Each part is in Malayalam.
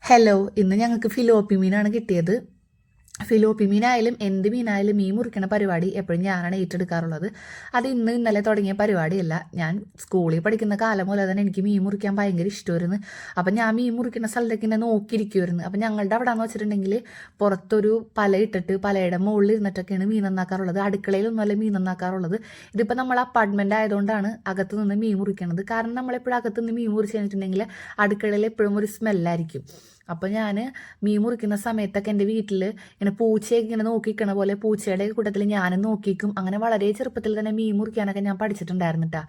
ഹലോ, ഇന്ന് ഞങ്ങൾക്ക് ഫിലോപ്പി മീനാണ് കിട്ടിയത്. ഫിലോപ്പി മീനായാലും എന്ത് മീനായാലും മീൻ മുറിക്കണ പരിപാടി എപ്പോഴും ഞാനാണ് ഏറ്റെടുക്കാറുള്ളത്. അത് ഇന്നലെ തുടങ്ങിയ പരിപാടിയല്ല. ഞാൻ സ്കൂളിൽ പഠിക്കുന്ന കാലം പോലെ തന്നെ എനിക്ക് മീൻ മുറിക്കാൻ ഭയങ്കര ഇഷ്ടമായിരുന്നു. അപ്പം ഞാൻ മീൻ മുറിക്കുന്ന സ്ഥലത്തേക്ക് ഇങ്ങനെ നോക്കിയിരിക്കുമായിരുന്നു. അപ്പം ഞങ്ങളുടെ അവിടെ എന്ന് വെച്ചിട്ടുണ്ടെങ്കിൽ പുറത്തൊരു പല ഇട്ടിട്ട് പലയുടെ മുകളിൽ ഇരുന്നിട്ടൊക്കെയാണ് മീൻ നന്നാക്കാറുള്ളത്. അടുക്കളയിലൊന്നുമല്ല മീൻ നന്നാക്കാറുള്ളത്. ഇതിപ്പോൾ നമ്മൾ അപ്പാർട്ട്മെൻ്റ് ആയതുകൊണ്ടാണ് അകത്ത് നിന്ന് മീൻ മുറിക്കണത്. കാരണം നമ്മളെപ്പോഴും അകത്ത് നിന്ന് മീൻ മുറിച്ച് കഴിഞ്ഞിട്ടുണ്ടെങ്കിൽ അടുക്കളയിൽ എപ്പോഴും ഒരു സ്മെല്ലായിരിക്കും. അപ്പോൾ ഞാൻ മീൻ മുറിക്കുന്ന സമയത്തൊക്കെ എൻ്റെ വീട്ടിൽ ഇങ്ങനെ പൂച്ചയൊക്കെ ഇങ്ങനെ നോക്കിക്കണ പോലെ പൂച്ചയുടെ കൂട്ടത്തിൽ ഞാനും നോക്കിക്കും. അങ്ങനെ വളരെ ചെറുപ്പത്തിൽ തന്നെ മീൻ മുറിക്കാനൊക്കെ ഞാൻ പഠിച്ചിട്ടുണ്ടായിരുന്നിട്ടാ.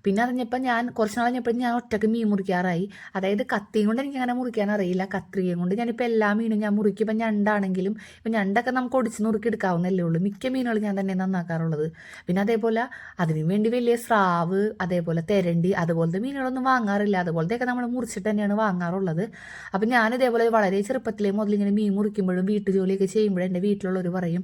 പിന്നെ അറിഞ്ഞപ്പോൾ ഞാൻ കുറച്ച് നാൾ കഴിഞ്ഞപ്പോൾ ഞാൻ ഒറ്റയ്ക്ക് മീൻ മുറിക്കാറായി. അതായത് കത്തിയും കൊണ്ട് എനിക്ക് അങ്ങനെ മുറിക്കാൻ അറിയില്ല. കത്രികയും കൊണ്ട് ഞാനിപ്പോൾ എല്ലാ മീനും ഞാൻ മുറിക്കും. ഇപ്പം ഞണ്ടാണെങ്കിലും ഇപ്പം ഞണ്ടൊക്കെ നമുക്ക് ഒടിച്ച് നുറുക്കി എടുക്കാവുന്നല്ലേ ഉള്ളൂ. മിക്ക മീനുകളും ഞാൻ തന്നെ നന്നാക്കാറുള്ളത്. പിന്നെ അതേപോലെ അതിനു വേണ്ടി വലിയ സ്രാവ്, അതേപോലെ തെരണ്ടി, അതുപോലത്തെ മീനുകളൊന്നും വാങ്ങാറില്ല. അതുപോലത്തെയൊക്കെ നമ്മൾ മുറിച്ചിട്ട് തന്നെയാണ് വാങ്ങാറുള്ളത്. അപ്പം ഞാനിതേപോലെ വളരെ ചെറുപ്പത്തിലേ മുതൽ ഇങ്ങനെ മീൻ മുറിക്കുമ്പോഴും വീട്ടുജോലിയൊക്കെ ചെയ്യുമ്പോഴും എൻ്റെ വീട്ടിലുള്ളവർ പറയും,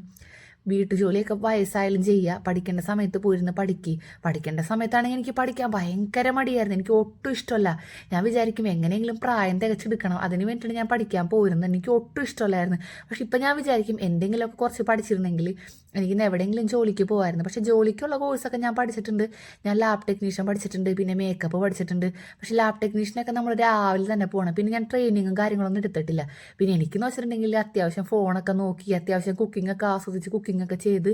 വീട്ടുജോലിയൊക്കെ വയസ്സായാലും ചെയ്യുക, പഠിക്കേണ്ട സമയത്ത് പോയിരുന്ന് പഠിക്കേണ്ട സമയത്താണെങ്കിൽ എനിക്ക് പഠിക്കാൻ ഭയങ്കര മടിയായിരുന്നു. എനിക്ക് ഒട്ടും ഇഷ്ടമല്ല. ഞാൻ വിചാരിക്കും എങ്ങനെയെങ്കിലും പ്രായം തികച്ചെടുക്കണം, അതിന് വേണ്ടിയിട്ട് ഞാൻ പഠിക്കാൻ പോയിരുന്നത്. എനിക്ക് ഒട്ടും ഇഷ്ടമല്ലായിരുന്നു. പക്ഷെ ഇപ്പം ഞാൻ വിചാരിക്കും എന്തെങ്കിലുമൊക്കെ കുറച്ച് പഠിച്ചിരുന്നെങ്കിൽ എനിക്ക് എവിടെയെങ്കിലും ജോലിക്ക് പോകുമായിരുന്നു. പക്ഷേ ജോലിക്കുള്ള കോഴ്സൊക്കെ ഞാൻ പഠിച്ചിട്ടുണ്ട്. ഞാൻ ലാബ് ടെക്നീഷ്യൻ പഠിച്ചിട്ടുണ്ട്, പിന്നെ മേക്കപ്പ് പഠിച്ചിട്ടുണ്ട്. പക്ഷേ ലാബ് ടെക്നീഷ്യനൊക്കെ നമ്മൾ രാവിലെ തന്നെ പോകണം. പിന്നെ ഞാൻ ട്രെയിനിങ്ങും കാര്യങ്ങളൊന്നും എടുത്തിട്ടില്ല. പിന്നെ എനിക്കെന്ന് വെച്ചിട്ടുണ്ടെങ്കിൽ അത്യാവശ്യം ഫോണൊക്കെ നോക്കി അത്യാവശ്യം കുക്കിങ്ങൊക്കെ ആസ്വദിച്ച് കുക്കിങ്ങൊക്കെ ചെയ്ത്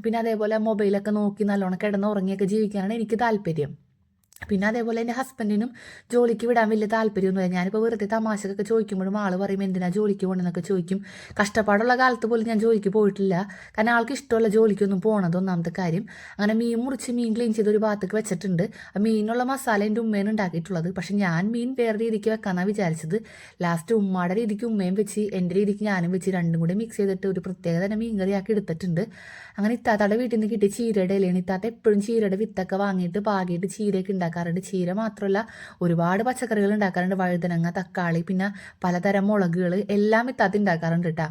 പിന്നെ അതേപോലെ മൊബൈലൊക്കെ നോക്കി നല്ലോണം കിടന്ന് ഉറങ്ങിയൊക്കെ ജീവിക്കാനാണ് എനിക്ക് താല്പര്യം. പിന്നെ അതേപോലെ എൻ്റെ ഹസ്ബൻഡിനും ജോലിക്ക് വിടാൻ വലിയ താല്പര്യമൊന്നുമില്ല. ഞാനിപ്പോൾ വെറുതെ തമാശക്കൊക്കെ ചോദിക്കുമ്പോഴും ആൾ പറയും എന്തിനാ ജോലിക്ക് പോകണമെന്നൊക്കെ ചോദിക്കും. കഷ്ടപ്പാടുള്ള കാലത്ത് പോലും ഞാൻ ജോലിക്ക് പോയിട്ടില്ല. കാരണം ആൾക്ക് ഇഷ്ടമുള്ള ജോലിക്കൊന്നും പോകണത് ഒന്നാമത്തെ കാര്യം. അങ്ങനെ മീൻ മുറിച്ച് മീൻ ക്ലീൻ ചെയ്ത് ഒരു ഭാഗത്തേക്ക് വെച്ചിട്ടുണ്ട്. മീനുള്ള മസാല എൻ്റെ ഉമ്മയാണ് ഉണ്ടാക്കിയിട്ടുള്ളത്. പക്ഷെ ഞാൻ മീൻ വേറെ രീതിക്ക് വെക്കാമെന്നാണ് വിചാരിച്ചത്. ലാസ്റ്റ് ഉമ്മയുടെ രീതിക്ക് ഉമ്മയും വെച്ച് എൻ്റെ രീതിക്ക് ഞാനും വെച്ച് രണ്ടും കൂടി മിക്സ് ചെയ്തിട്ട് ഒരു പ്രത്യേക തന്നെ മീൻ കറിയാക്കി എടുത്തിട്ടുണ്ട്. അങ്ങനെ ഇത്താത്തയുടെ വീട്ടിൽ നിന്ന് കിട്ടിയ ചീരയുടെ ഇലയാണ്. ഇത്താത്ത എപ്പോഴും ചീരയുടെ വിത്തൊക്കെ വാങ്ങിയിട്ട് പാകിയിട്ട് ചീരയൊക്കെ ഉണ്ടാക്കാറുണ്ട്. ചീര മാത്രമല്ല ഒരുപാട് പച്ചക്കറികൾ ഉണ്ടാക്കാറുണ്ട്. വഴുതനങ്ങ, തക്കാളി, പിന്നെ പലതരം മുളകുകൾ എല്ലാം ഇത്താത്ത ഉണ്ടാക്കാറുണ്ട് കേട്ടോ.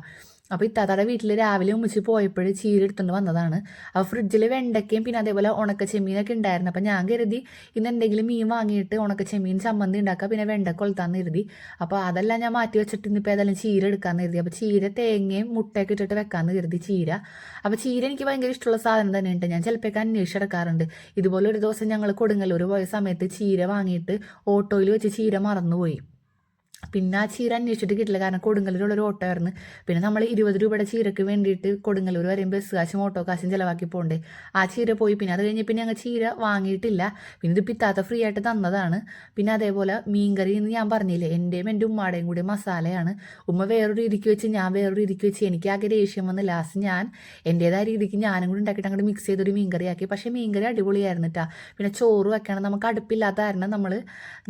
അപ്പോൾ ഇത്താത്തയുടെ വീട്ടിൽ രാവിലെ ഉമ്മിച്ച് പോയപ്പോൾ ചീര എടുത്തുകൊണ്ട് വന്നതാണ്. അപ്പോൾ ഫ്രിഡ്ജിൽ വെണ്ടയ്ക്കയും പിന്നെ അതേപോലെ ഉണക്ക ചെമ്മീനൊക്കെ ഉണ്ടായിരുന്നു. അപ്പോൾ ഞാൻ കരുതി ഇന്ന് എന്തെങ്കിലും മീൻ വാങ്ങിയിട്ട് ഉണക്ക ചെമ്മീൻ ചമ്മന്തി ഉണ്ടാക്കുക, പിന്നെ വെണ്ടക്ക കൊളുത്താന്ന് കരുതി. അപ്പോൾ അതെല്ലാം ഞാൻ മാറ്റി വെച്ചിട്ട് ഇന്നിപ്പോൾ ഏതായാലും ചീര എടുക്കാമെന്ന് കരുതി. അപ്പോൾ ചീര തേങ്ങയും മുട്ടയൊക്കെ ഇട്ടിട്ട് വെക്കാമെന്ന് കരുതി ചീര. അപ്പോൾ ചീര എനിക്ക് ഭയങ്കര ഇഷ്ടമുള്ള സാധനം തന്നെയുണ്ട്. ഞാൻ ചിലപ്പോൾ അന്വേഷിച്ചെടുക്കാറുണ്ട്. ഇതുപോലെ ഒരു ദിവസം ഞങ്ങൾ കൊടുങ്ങല്ലൂർ പോയ സമയത്ത് ചീര വാങ്ങിയിട്ട് ഓട്ടോയിൽ വെച്ച് ചീര മറന്നുപോയി. പിന്നെ ആ ചീര അന്വേഷിച്ചിട്ട് കിട്ടില്ല. കാരണം കൊടുങ്ങല്ലൂരുള്ളൊരു ഓട്ടോ ആയിരുന്നു. പിന്നെ നമ്മൾ 20 രൂപയുടെ ചീരക്ക് വേണ്ടിയിട്ട് കൊടുങ്ങല്ലൂർ വരെയും ബസ് കാശും ഓട്ടോ കാശും ചിലവാക്കി പോകണ്ടേ. ആ ചീര പോയി. പിന്നെ അത് കഴിഞ്ഞ് പിന്നെ ഞങ്ങൾ ചീര വാങ്ങിയിട്ടില്ല. പിന്നെ ഇത് പിത്താത്ത ഫ്രീ ആയിട്ട് തന്നതാണ്. പിന്നെ അതേപോലെ മീൻകറി എന്ന് ഞാൻ പറഞ്ഞില്ലേ, എൻ്റെയും എൻ്റെ ഉമ്മാടെയും കൂടി മസാലയാണ്. ഉമ്മ വേറൊരു രീതിക്ക് വെച്ച് ഞാൻ വേറൊരു രീതിക്ക് വെച്ച് എനിക്ക് ആകെ ദേഷ്യം വന്ന് ലാസ്റ്റ് ഞാൻ എൻ്റേതായ രീതിക്ക് ഞാനും കൂടി ഉണ്ടാക്കിയിട്ട് അങ്ങോട്ട് മിക്സ് ചെയ്തൊരു മീൻകറിയാക്കി. പക്ഷേ മീൻകറി അടിപൊളിയായിരുന്നു കേട്ടോ. പിന്നെ ചോറ് വെക്കണം, നമുക്ക് അടുപ്പില്ലാത്ത കാരണം നമ്മൾ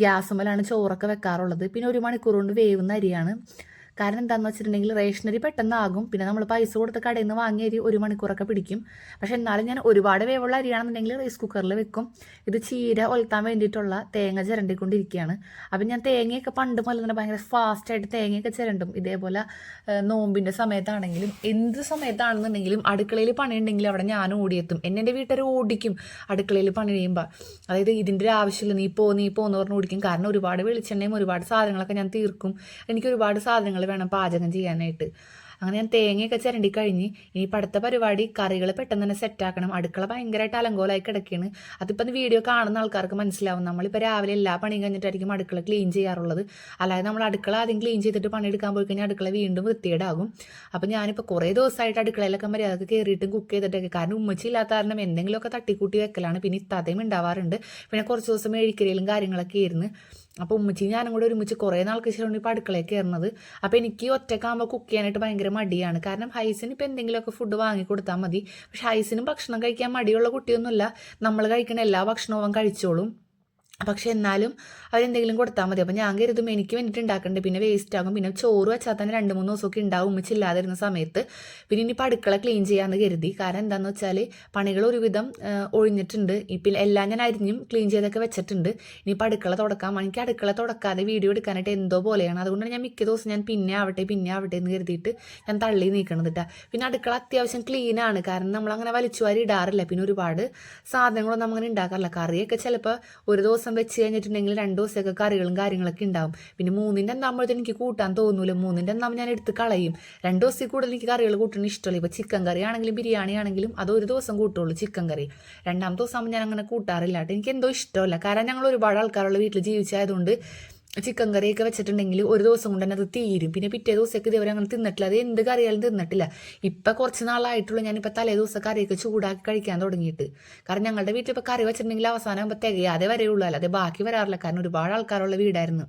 ഗ്യാസുമ്മലാണ് ചോറൊക്കെ വെക്കാറുള്ളത്. പിന്നെ 1 മണിക്കൂർ കൊണ്ട് വേവുന്ന അരിയാണ്. കാരണം എന്താണെന്ന് വെച്ചിട്ടുണ്ടെങ്കിൽ റേഷനരി പെട്ടെന്നാകും. പിന്നെ നമ്മൾ പൈസ കൊടുത്ത് കടയിൽ നിന്ന് വാങ്ങിയ അരി 1 മണിക്കൂറൊക്കെ പിടിക്കും. പക്ഷെ എന്നാലും ഞാൻ ഒരുപാട് വേവുള്ള അരിയാണെന്നുണ്ടെങ്കിൽ റൈസ് കുക്കറിൽ വെക്കും. ഇത് ചീര ഒലത്താൻ വേണ്ടിയിട്ടുള്ള തേങ്ങ ചിരണ്ടിക്കൊണ്ടിരിക്കുകയാണ്. അപ്പം ഞാൻ തേങ്ങയൊക്കെ പണ്ട് മുതൽ തന്നെ ഭയങ്കര ഫാസ്റ്റായിട്ട് തേങ്ങയൊക്കെ ചിരണ്ടും. ഇതേപോലെ നോമ്പിൻ്റെ സമയത്താണെങ്കിലും എന്ത് സമയത്താണെന്നുണ്ടെങ്കിലും അടുക്കളയിൽ പണിയുണ്ടെങ്കിൽ അവിടെ ഞാൻ ഓടിയെത്തും. എൻ്റെ വീട്ടുകാർ ഓടിക്കും അടുക്കളയിൽ പണി ചെയ്യുമ്പോൾ. അതായത് ഇതിൻ്റെ ഒരു ആവശ്യമില്ല, നീ പോന്ന് പറഞ്ഞ് ഓടിക്കും. കാരണം ഒരുപാട് വെളിച്ചെണ്ണയും ഒരുപാട് സാധനങ്ങളൊക്കെ ഞാൻ തീർക്കും. എനിക്ക് ഒരുപാട് സാധനങ്ങൾ വേണം പാചകം ചെയ്യാനായിട്ട്. അങ്ങനെ ഞാൻ തേങ്ങയൊക്കെ ചിരണ്ടി കഴിഞ്ഞ് ഇനിയിപ്പോൾ അടുത്ത പരിപാടി കറികൾ പെട്ടെന്ന് തന്നെ സെറ്റാക്കണം. അടുക്കള ഭയങ്കരമായിട്ട് അലങ്കോലമായി കിടക്കുകയാണ്. അതിപ്പോൾ വീഡിയോ കാണുന്ന ആൾക്കാർക്ക് മനസ്സിലാവും. നമ്മളിപ്പോൾ രാവിലെ എല്ലാ പണിയും കഴിഞ്ഞിട്ടായിരിക്കും അടുക്കള ക്ലീൻ ചെയ്യാറുള്ളത്. അല്ലാതെ നമ്മൾ അടുക്കള ആദ്യം ക്ലീൻ ചെയ്തിട്ട് പണിയെടുക്കാൻ പോയി കഴിഞ്ഞാൽ അടുക്കള വീണ്ടും വൃത്തികേടാകും. അപ്പോൾ ഞാനിപ്പോൾ കുറേ ദിവസമായിട്ട് അടുക്കളയിലൊക്കെ മര്യാദക്ക് കയറിയിട്ടും കുക്ക് ചെയ്തിട്ടൊക്കെ. കാരണം ഉമ്മച്ചി ഇല്ലാത്ത കാരണം എന്തെങ്കിലുമൊക്കെ തട്ടിക്കൂട്ടി വെക്കലാണ്. പിന്നെ ഇത്താത്തയും ഉണ്ടാവാറുണ്ട്. പിന്നെ കുറച്ച് ദിവസം മെഴുക്കരയിലും കാര്യങ്ങളൊക്കെ ആയിരുന്നു. അപ്പോൾ ഉമ്മച്ചി ഞാനും കൂടെ ഒരുമിച്ച് കുറേ നാൾക്ക് ശേഷമാണ് ഇപ്പോൾ അടുക്കളയിൽ കയറുന്നത്. അപ്പോൾ എനിക്ക് ഒറ്റക്കാകുമ്പോൾ കുക്ക് ചെയ്യാനായിട്ട് ഭയങ്കര മടിയാണ്. കാരണം ഹൈസിന് ഇപ്പോൾ എന്തെങ്കിലുമൊക്കെ ഫുഡ് വാങ്ങി കൊടുത്താൽ മതി. പക്ഷേ ഹൈസിനും ഭക്ഷണം കഴിക്കാൻ മടിയുള്ള കുട്ടിയൊന്നുമല്ല. നമ്മൾ കഴിക്കുന്ന എല്ലാ ഭക്ഷണവും അവൻ കഴിച്ചോളും. പക്ഷെ എന്നാലും അവരെന്തെങ്കിലും കൊടുത്താൽ മതി. അപ്പോൾ ഞാൻ കരുതും എനിക്ക് വേണ്ടിയിട്ട് ഉണ്ടാക്കണ്ടേ, പിന്നെ വേസ്റ്റ് ആകും. പിന്നെ ചോറ് വെച്ചാൽ തന്നെ 2-3 ദിവസമൊക്കെ ഉണ്ടാവും ഉമ്മച്ചില്ലാതിരുന്ന സമയത്ത്. പിന്നെ ഇനിയിപ്പോൾ അടുക്കള ക്ലീൻ ചെയ്യാമെന്ന് കരുതി. കാരണം എന്താണെന്ന് വെച്ചാൽ പണികൾ ഒരുവിധം ഒഴിഞ്ഞിട്ടുണ്ട്. ഇപ്പം എല്ലാം ഞാൻ അരിഞ്ഞും ക്ലീൻ ചെയ്തൊക്കെ വെച്ചിട്ടുണ്ട്. ഇനിയിപ്പോൾ അടുക്കള തുടക്കാം. എനിക്ക് അടുക്കള തുടക്കാതെ വീഡിയോ എടുക്കാനായിട്ട് എന്തോ പോലെയാണ്. അതുകൊണ്ടാണ് ഞാൻ മിക്ക ദിവസം ഞാൻ പിന്നെ ആവട്ടെ എന്ന് കരുതിയിട്ട് ഞാൻ തള്ളി നീക്കണത് കേട്ടോ. പിന്നെ അടുക്കള അത്യാവശ്യം ക്ലീനാണ്. കാരണം നമ്മളങ്ങനെ വലിച്ചുവാരി ഇടാറില്ല. പിന്നെ ഒരുപാട് സാധനങ്ങളൊന്നും അങ്ങനെ ഉണ്ടാക്കാറില്ല. കറിയൊക്കെ ചിലപ്പോൾ ഒരു ദിവസം ദിവസം വെച്ച് കഴിഞ്ഞിട്ടുണ്ടെങ്കിൽ 2 ദിവസമൊക്കെ കറികളും കാര്യങ്ങളൊക്കെ ഉണ്ടാവും. പിന്നെ 3ൻ്റെ അന്നാകുമ്പോഴത്തേക്കും എനിക്ക് കൂട്ടാൻ തോന്നൂല. 3ൻ്റെ അന്നാകുമ്പോൾ ഞാൻ എടുത്ത് കളയും. 2 ദിവസത്തിൽ കൂടുതൽ എനിക്ക് കറികൾ കൂട്ടണ ഇഷ്ടമല്ല. ഇപ്പോൾ ചിക്കൻ കറി ആണെങ്കിലും ബിരിയാണി ആണെങ്കിലും അത് ഒരു ദിവസം കൂട്ടുള്ളൂ ചിക്കൻ കറി. 2ാമത്തെ ദിവസം ആകുമ്പോൾ ഞാൻ അങ്ങനെ കൂട്ടാറില്ല കേട്ടോ. എനിക്ക് എന്തോ ഇഷ്ടമല്ല. കാരണം ഞങ്ങൾ ഒരുപാട് ആൾക്കാരുള്ള വീട്ടിൽ ജീവിച്ചായതുകൊണ്ട് ചിക്കൻ കറിയൊക്കെ വെച്ചിട്ടുണ്ടെങ്കിൽ ഒരു ദിവസം കൊണ്ട് തന്നെ അത് തീരും. പിന്നെ പിറ്റേ ദിവസമൊക്കെ ഇതേവരെ അങ്ങനെ തിന്നിട്ടില്ല. അത് എന്ത് കറിയാലും തിന്നിട്ടില്ല. ഇപ്പം കുറച്ച് നാളായിട്ടുള്ളൂ ഞാനിപ്പോൾ തലേ ദിവസം കറിയൊക്കെ ചൂടാക്കി കഴിക്കാൻ തുടങ്ങിയിട്ട്. കാരണം ഞങ്ങളുടെ വീട്ടിൽ ഇപ്പോൾ കറി വെച്ചിട്ടുണ്ടെങ്കിൽ അവസാനം ആകുമ്പോൾ തികയാതെ വരെയുള്ളൂ, അല്ലാതെ ബാക്കി വരാറില്ല. കാരണം ഒരുപാട് ആൾക്കാരുള്ള വീടായിരുന്നു.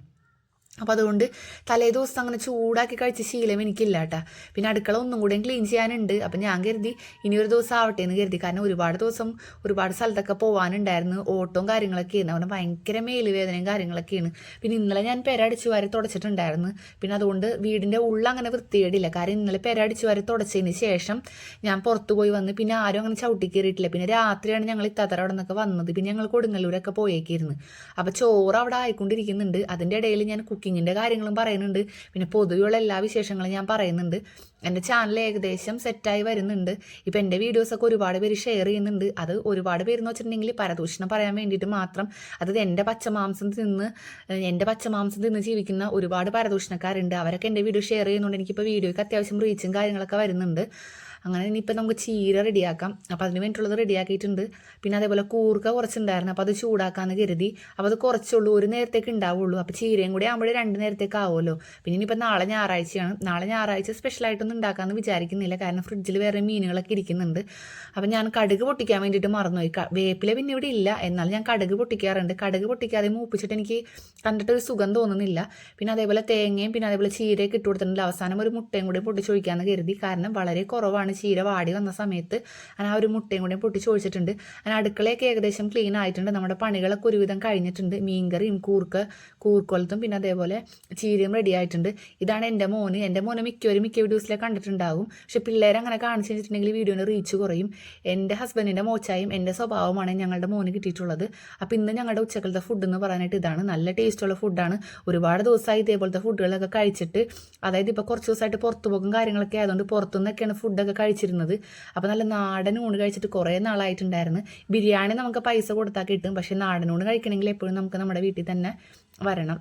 അപ്പോൾ അതുകൊണ്ട് തലേ ദിവസം അങ്ങനെ ചൂടാക്കി കഴിച്ച ശീലം എനിക്കില്ല കേട്ടോ. പിന്നെ അടുക്കള ഒന്നും കൂടെ ക്ലീൻ ചെയ്യാനുണ്ട്. അപ്പം ഞാൻ കരുതി ഇനി ഒരു ദിവസം ആവട്ടെ എന്ന് കരുതി. കാരണം ഒരുപാട് ദിവസം ഒരുപാട് സ്ഥലത്തൊക്കെ പോകാനുണ്ടായിരുന്നു. ഓട്ടവും കാര്യങ്ങളൊക്കെയാണ്. അവിടെ ഭയങ്കര മേലുവേദനയും കാര്യങ്ങളൊക്കെയാണ്. പിന്നെ ഇന്നലെ ഞാൻ പെരടിച്ചു വാരി തുടച്ചിട്ടുണ്ടായിരുന്നു. പിന്നെ അതുകൊണ്ട് വീടിൻ്റെ ഉള്ളങ്ങനെ വൃത്തികേടില്ല. കാരണം ഇന്നലെ പെരടിച്ചു വാരി തുടച്ചതിന് ശേഷം ഞാൻ പുറത്ത് പോയി വന്ന് പിന്നെ ആരും അങ്ങനെ ചവിട്ടി കയറിയിട്ടില്ല. പിന്നെ രാത്രിയാണ് ഞങ്ങൾ ഇത്താത്തറ അവിടെ നിന്നൊക്കെ വന്നത്. പിന്നെ ഞങ്ങൾ കൊടുങ്ങല്ലൂരൊക്കെ പോയേക്കിരുന്നു. അപ്പോൾ ചോറ് അവിടെ ആയിക്കൊണ്ടിരിക്കുന്നുണ്ട്. അതിൻ്റെ ഇടയിൽ ഞാൻ കുക്കിങ്ങിൻ്റെ കാര്യങ്ങളും പറയുന്നുണ്ട്. പിന്നെ പൊതുവെയുള്ള എല്ലാ വിശേഷങ്ങളും ഞാൻ പറയുന്നുണ്ട്. എൻ്റെ ചാനൽ ഏകദേശം സെറ്റായി വരുന്നുണ്ട്. ഇപ്പം എൻ്റെ വീഡിയോസൊക്കെ ഒരുപാട് പേര് ഷെയർ ചെയ്യുന്നുണ്ട്. അത് ഒരുപാട് പേരെന്ന് വെച്ചിട്ടുണ്ടെങ്കിൽ പരദൂഷണം പറയാൻ വേണ്ടിയിട്ട് മാത്രം. അത് എൻ്റെ പച്ചമാംസം തിന്ന് ജീവിക്കുന്ന ഒരുപാട് പരദൂഷണക്കാരുണ്ട്. അവരൊക്കെ എൻ്റെ വീഡിയോ ഷെയർ ചെയ്യുന്നുണ്ട്. എനിക്കിപ്പോൾ വീഡിയോയ്ക്ക് അത്യാവശ്യം റീച്ചും കാര്യങ്ങളൊക്കെ വരുന്നുണ്ട്. അങ്ങനെ ഇനിയിപ്പോൾ നമുക്ക് ചീര റെഡിയാക്കാം. അപ്പോൾ അതിന് വേണ്ടിയിട്ടുള്ളത് റെഡിയാക്കിയിട്ടുണ്ട്. പിന്നെ അതേപോലെ കൂർക്ക കുറച്ചുണ്ടായിരുന്നു. അപ്പോൾ അത് ചൂടാക്കാമെന്ന് കരുതി. അപ്പോൾ അത് കുറച്ചുള്ളൂ, ഒരു നേരത്തേക്ക് ഉണ്ടാവുള്ളൂ. അപ്പോൾ ചീരയും കൂടി ആകുമ്പോഴേ 2 നേരത്തേക്ക് ആവുമല്ലോ. പിന്നെ ഇനിയിപ്പോൾ നാളെ ഞായറാഴ്ചയാണ്. നാളെ ഞായറാഴ്ച സ്പെഷ്യലായിട്ടൊന്നും ഉണ്ടാക്കാമെന്ന് വിചാരിക്കുന്നില്ല. കാരണം ഫ്രിഡ്ജിൽ വേറെ മീനുകളൊക്കെ ഇരിക്കുന്നുണ്ട്. അപ്പോൾ ഞാൻ കടുക് പൊട്ടിക്കാൻ വേണ്ടിയിട്ട് മറന്നുപോയി. വേപ്പില പിന്നെ ഇവിടെ ഇല്ല, എന്നാൽ ഞാൻ കടുക് പൊട്ടിക്കാറുണ്ട്. കടുക് പൊട്ടിക്കാതെ മൂപ്പിച്ചിട്ട് എനിക്ക് കണ്ടിട്ടൊരു സുഖം തോന്നുന്നില്ല. പിന്നെ അതേപോലെ തേങ്ങയും പിന്നെ അതേപോലെ ചീരയൊക്കെ ഇട്ട് കൊടുത്തിട്ടുണ്ട്. അവസാനം ഒരു മുട്ടയും കൂടി പൊട്ടിച്ചൊഴിക്കാമെന്ന് കരുതി. കാരണം വളരെ കുറവാണ് ചീര വാടി വന്ന സമയത്ത്. ഞാൻ ആ ഒരു മുട്ടയും കൂടി പൊട്ടിച്ചൊഴിച്ചിട്ടുണ്ട്. ഞാൻ അടുക്കളയൊക്കെ ഏകദേശം ക്ലീൻ ആയിട്ടുണ്ട്. നമ്മുടെ പണികളൊക്കെ ഒരുവിധം കഴിഞ്ഞിട്ടുണ്ട്. മീൻകറിയും കൂർക്കൊലത്തും പിന്നെ അതേപോലെ ചീരയും റെഡി ആയിട്ടുണ്ട്. ഇതാണ് എൻ്റെ മോന് മിക്ക വീഡിയോസിലൊക്കെ കണ്ടിട്ടുണ്ടാവും. പക്ഷെ പിള്ളേരെ അങ്ങനെ കാണിച്ചു വെച്ചിട്ടുണ്ടെങ്കിൽ വീഡിയോന് റീച്ച് കുറയും. എൻ്റെ ഹസ്ബൻഡിൻ്റെ മോച്ചായും എൻ്റെ സ്വഭാവമാണ് ഞങ്ങളുടെ മോന് കിട്ടിയിട്ടുള്ളത്. അപ്പോൾ ഇന്ന് ഞങ്ങളുടെ ഉച്ചക്കലത്തെ ഫുഡ് എന്ന് പറയാനായിട്ട് ഇതാണ്. നല്ല ടേസ്റ്റുള്ള ഫുഡാണ്. ഒരുപാട് ദിവസമായി ഇതേപോലത്തെ ഫുഡുകളൊക്കെ കഴിച്ചിട്ട്. അതായത് ഇപ്പോൾ കുറച്ച് ദിവസമായിട്ട് പുറത്തു പോകും കാര്യങ്ങളൊക്കെ ആയതുകൊണ്ട് പുറത്തുനിന്നൊക്കെയാണ് ഫുഡൊക്കെ കഴിച്ചിരുന്നത്. അപ്പോൾ നല്ല നാടൻ ഊണ് കഴിച്ചിട്ട് കുറേ നാളായിട്ടുണ്ടായിരുന്നു. ബിരിയാണി നമുക്ക് പൈസ കൊടുത്താൽ കിട്ടും. പക്ഷേ നാടൻ ഊണ് കഴിക്കണമെങ്കിൽ എപ്പോഴും നമുക്ക് നമ്മുടെ വീട്ടിൽ തന്നെ വരണം.